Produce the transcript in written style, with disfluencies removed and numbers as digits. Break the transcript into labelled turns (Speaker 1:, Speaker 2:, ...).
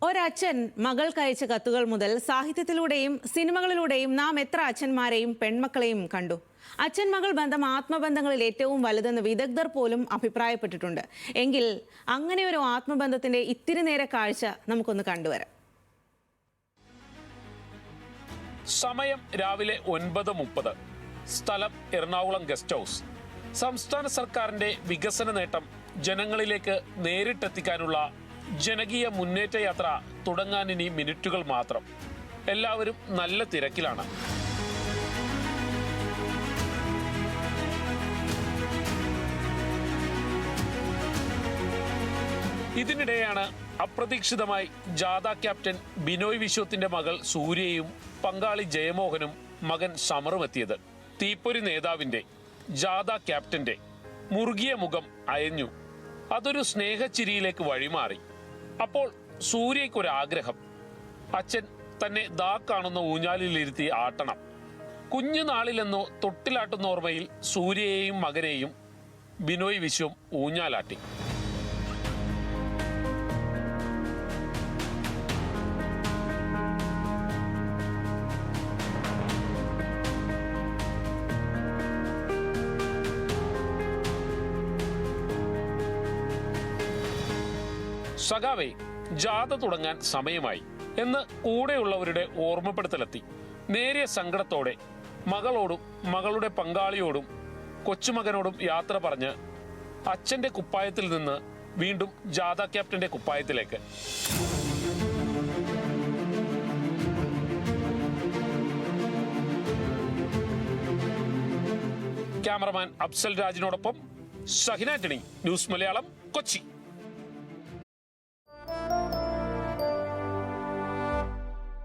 Speaker 1: ഒരച്ഛൻ മകൾക്കയച്ച കത്തുകൾ മുതൽ സാഹിത്യത്തിലൂടെയും സിനിമകളിലൂടെയും നാം എത്ര അച്ഛന്മാരെയും പെൺമക്കളെയും കണ്ടു. അച്ഛൻ മകൾ ബന്ധം ആത്മബന്ധങ്ങളിൽ ഏറ്റവും വലുതെന്ന് വിദഗ്ധർ പോലും അഭിപ്രായപ്പെട്ടിട്ടുണ്ട്. എങ്കിൽ അങ്ങനെ ഒരു ആത്മബന്ധത്തിന്റെ ഇത്തിരി നേരെ കാഴ്ച നമുക്കൊന്ന് കണ്ടുവരാം.
Speaker 2: സമയം രാവിലെ 9:30. സ്ഥലം എറണാകുളം ഗസ്റ്റ് ഹൗസ്. സംസ്ഥാന സർക്കാരിന്റെ വികസന നേട്ടം ജനങ്ങളിലേക്ക് നേരിട്ടെത്തിക്കാനുള്ള ജനകീയ മുന്നേറ്റ യാത്ര തുടങ്ങാൻ ഇനി മിനിറ്റുകൾ മാത്രം. എല്ലാവരും നല്ല തിരക്കിലാണ്. ഇതിനിടെയാണ് അപ്രതീക്ഷിതമായി ജാഥ ക്യാപ്റ്റൻ ബിനോയ് വിശ്വത്തിന്റെ മകൾ സൂര്യയും പങ്കാളി ജയമോഹനും മകൻ സമറും എത്തിയത്. തീപ്പൊരി നേതാവിന്റെ ജാഥ ക്യാപ്റ്റന്റെ മുറുകിയ മുഖം അയഞ്ഞു. അതൊരു സ്നേഹച്ചിരിയിലേക്ക് വഴിമാറി. അപ്പോൾ സൂര്യയ്ക്കൊരാഗ്രഹം. അച്ഛൻ തന്നെ ദാ കാണുന്ന ഊഞ്ഞാലിലിരുത്തി ആട്ടണം. കുഞ്ഞുനാളിലെന്നോ തൊട്ടിലാട്ടുന്ന ഓർമ്മയിൽ സൂര്യയെയും മകനെയും ബിനോയ് വിശ്വം ഊഞ്ഞാലാട്ടി. സഖാവേ, ജാഥ തുടങ്ങാൻ സമയമായി എന്ന് കൂടെയുള്ളവരുടെ ഓർമ്മപ്പെടുത്തലെത്തി. നേരിയ സങ്കടത്തോടെ മകളോടും മകളുടെ പങ്കാളിയോടും കൊച്ചുമകനോടും യാത്ര പറഞ്ഞ് അച്ഛന്റെ കുപ്പായത്തിൽ നിന്ന് വീണ്ടും ജാഥ ക്യാപ്റ്റന്റെ കുപ്പായത്തിലേക്ക്. ക്യാമറമാൻ അഫ്സൽ രാജിനോടൊപ്പം ഷഹിന ആന്റണി, ന്യൂസ് മലയാളം, കൊച്ചി.